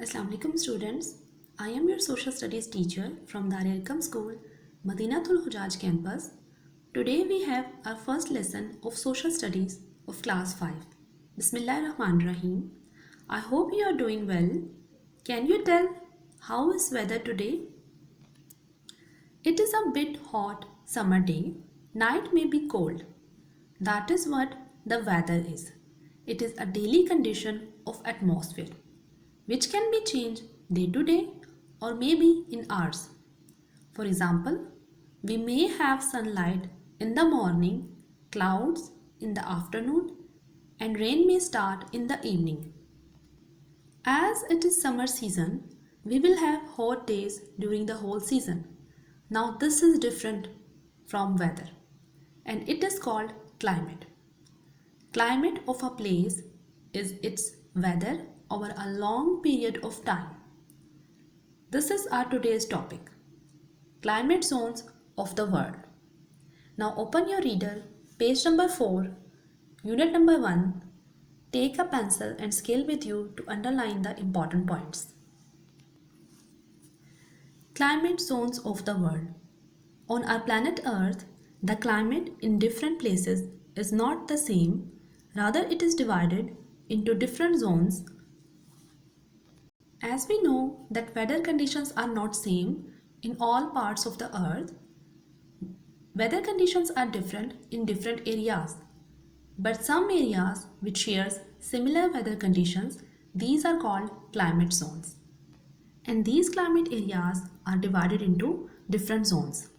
Assalamu alaikum students. I am your social studies teacher from Darul Arqam School, Madinatul Hujaj campus. Today we have our first lesson of social studies of class 5. Bismillahir Rahmanir Rahim. I hope you are doing well. Can you tell how is weather today? It is a bit hot summer day. Night may be cold. That is what the weather is. It is a daily condition of atmosphere, which can be changed day to day or maybe in hours. For example, we may have sunlight in the morning, clouds in the afternoon, and rain may start in the evening. As it is summer season, we will have hot days during the whole season. Now this is different from weather and it is called climate. Climate of a place is its weather over a long period of time. This is our today's topic, climate zones of the world. Now open your reader, page number 4, unit number 1. Take a pencil and scale with you to underline the important points. Climate zones of the world. On our planet Earth, the climate in different places is not the same, rather it is divided into different zones. As we know that weather conditions are not same in all parts of the earth, weather conditions are different in different areas. But some areas which shares similar weather conditions, these are called climate zones. And these climate areas are divided into different zones.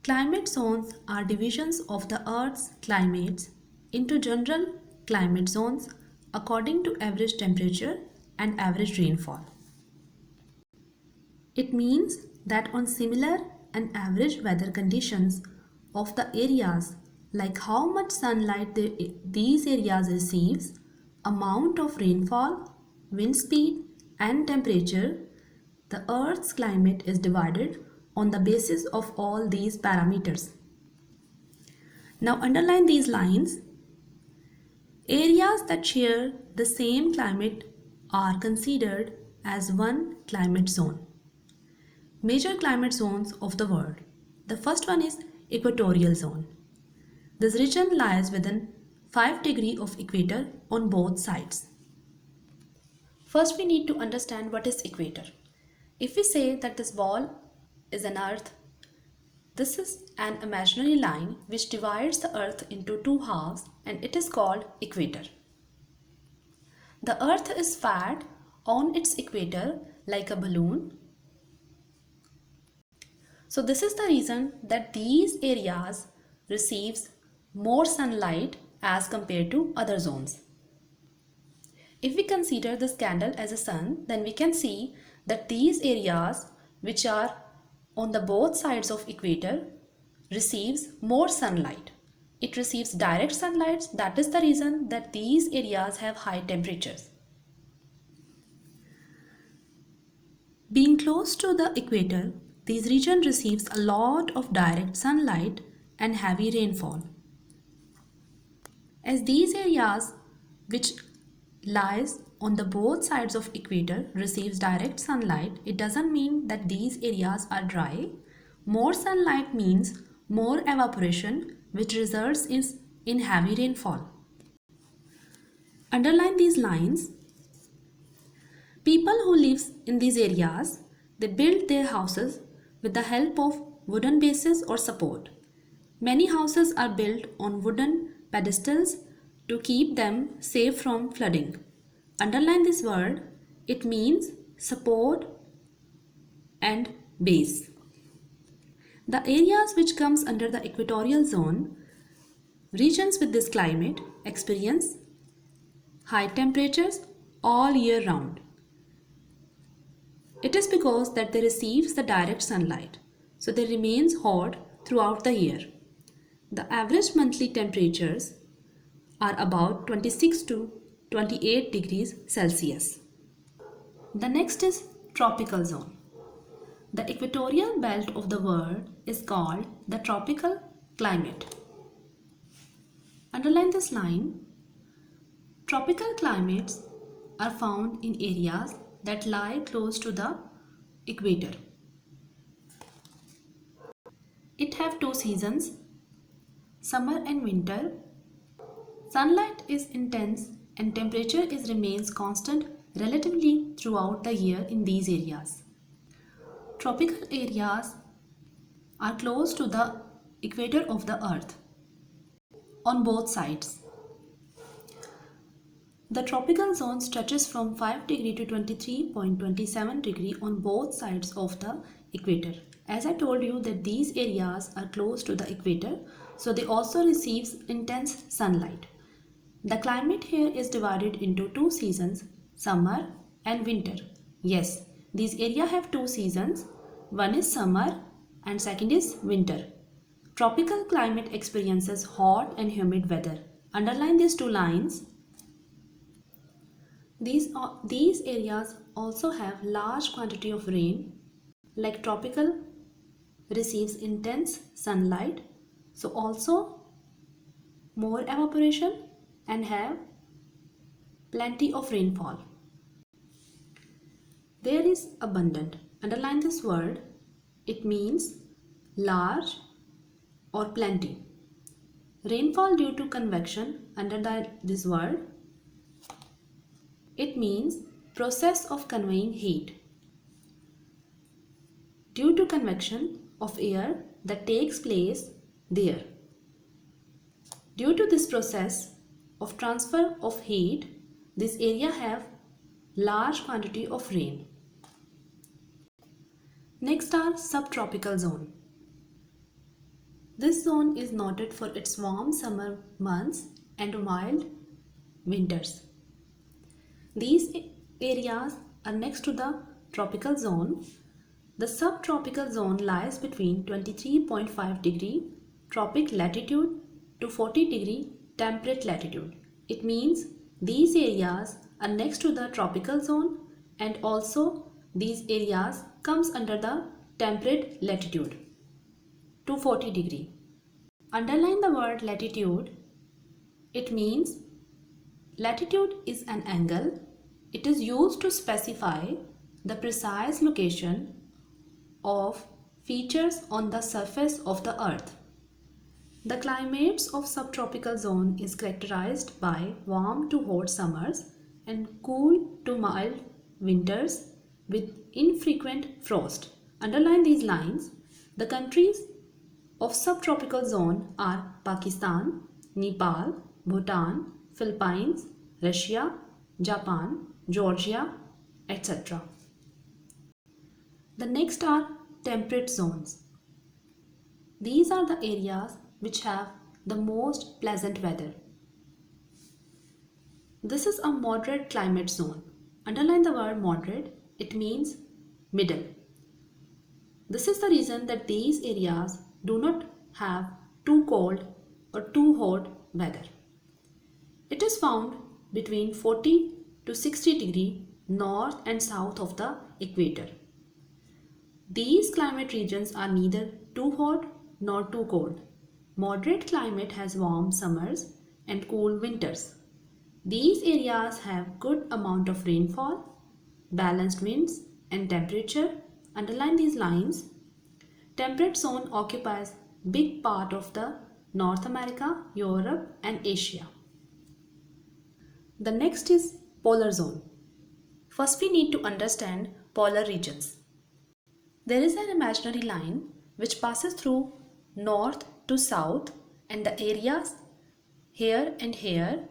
Climate zones are divisions of the earth's climates into general climate zones according to average temperature and average rainfall. It means that on similar and average weather conditions of the areas, like how much sunlight these areas receives, amount of rainfall, wind speed and temperature, the earth's climate is divided on the basis of all these parameters. Now underline these lines. Areas that share the same climate are considered as one climate zone. Major climate zones of the world. The first one is equatorial zone. This region lies within 5 degrees of equator on both sides. First we need to understand what is equator. If we say that this ball is an earth, this is an imaginary line which divides the earth into two halves and it is called equator. The earth is fat on its equator like a balloon. So this is the reason that these areas receives more sunlight as compared to other zones. If we consider this candle as a sun, then we can see that these areas which are on the both sides of equator receives more sunlight. It receives direct sunlight. That is the reason that these areas have high temperatures. Being close to the equator, this region receives a lot of direct sunlight and heavy rainfall. As these areas which lies on the both sides of equator receives direct sunlight, it doesn't mean that these areas are dry. More sunlight means more evaporation, which results in heavy rainfall. Underline these lines. People who live in these areas, they build their houses with the help of wooden bases or support. Many houses are built on wooden pedestals to keep them safe from flooding. Underline this word. It means support and base. The areas which comes under the equatorial zone, regions with this climate experience high temperatures all year round. It is because that they receives the direct sunlight, so they remains hot throughout the year. The average monthly temperatures are about 26 to 28 degrees Celsius. The next is tropical zone. The equatorial belt of the world is called the tropical climate. Underline this line. Tropical climates are found in areas that lie close to the equator. It have two seasons, summer and winter. Sunlight is intense and temperature remains constant relatively throughout the year in these areas. Tropical areas are close to the equator of the earth on both sides. The tropical zone stretches from 5 degree to 23.27 degree on both sides of the equator. As I told you that these areas are close to the equator, so they also receives intense sunlight. The climate here is divided into two seasons, summer and winter. Yes, these areas have two seasons. One is summer and second is winter. Tropical climate experiences hot and humid weather. Underline these two lines. These areas also have large quantity of rain. Like tropical receives intense sunlight, so also more evaporation and have plenty of rainfall. There is abundant. Underline this word. It means large or plenty. Rainfall due to convection. Underline this word. It means process of conveying heat due to convection of air that takes place there. Due to this process of transfer of heat, this area have large quantity of rain. Next are subtropical zone. This zone is noted for its warm summer months and mild winters. These areas are next to the tropical zone. The subtropical zone lies between 23.5 degree tropic latitude to 40 degree temperate latitude. It means these areas are next to the tropical zone and also these areas comes under the temperate latitude to 40 degree. Underline the word latitude. It means latitude is an angle. It is used to specify the precise location of features on the surface of the earth. The climates of subtropical zone is characterized by warm to hot summers and cool to mild winters with infrequent frost. Underline these lines. The countries of subtropical zone are Pakistan, Nepal, Bhutan, Philippines, Russia, Japan, Georgia, etc. The next are temperate zones. These are the areas which have the most pleasant weather. This is a moderate climate zone. Underline the word moderate. It means middle. This is the reason that these areas do not have too cold or too hot weather. It is found between 40 to 60 degree north and south of the equator. These climate regions are neither too hot nor too cold. Moderate climate has warm summers and cool winters. These areas have good amount of rainfall, balanced winds and temperature. Underline these lines. Temperate zone occupies big part of the North America, Europe and Asia. The next is polar zone. First we need to understand polar regions. There is an imaginary line which passes through north to south and the areas here and here,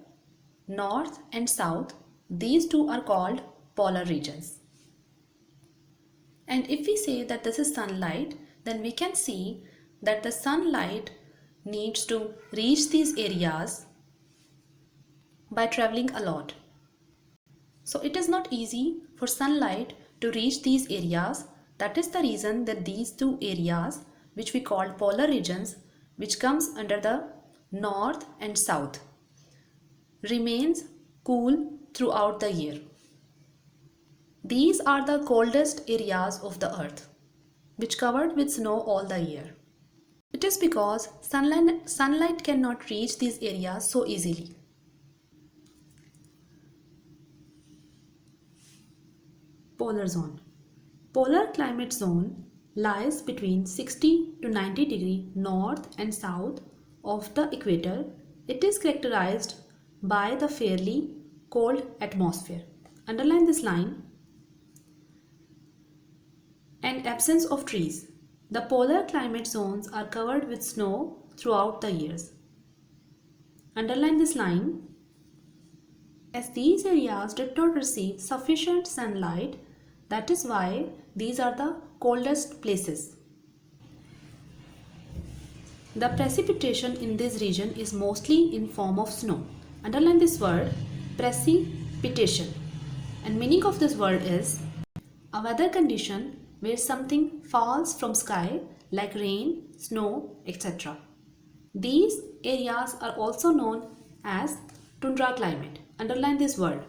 north and south, these two are called polar regions. And if we say that this is sunlight, then we can see that the sunlight needs to reach these areas by traveling a lot. So it is not easy for sunlight to reach these areas. That is the reason that these two areas, which we call polar regions, which comes under the north and south, remains cool throughout the year. These are the coldest areas of the earth, which covered with snow all the year. It is because sunlight cannot reach these areas so easily. Polar zone. Polar climate zone lies between 60 to 90 degree north and south of the equator. It is characterized by the fairly cold atmosphere. Underline this line. And absence of trees. The polar climate zones are covered with snow throughout the years. Underline this line. As these areas did not receive sufficient sunlight, that is why these are the coldest places. The precipitation in this region is mostly in form of snow. Underline this word, precipitation. And meaning of this word is a weather condition where something falls from sky like rain, snow, etc. These areas are also known as tundra climate. Underline this word.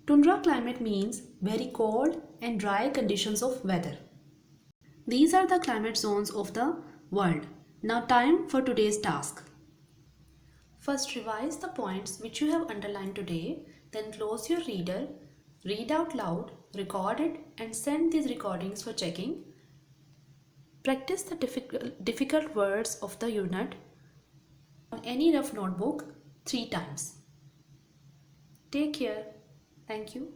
Tundra climate means very cold and dry conditions of weather. These are the climate zones of the world. Now time for today's task. First revise the points which you have underlined today, then close your reader, read out loud, record it and send these recordings for checking. Practice the difficult words of the unit on any rough notebook 3 times. Take care. Thank you.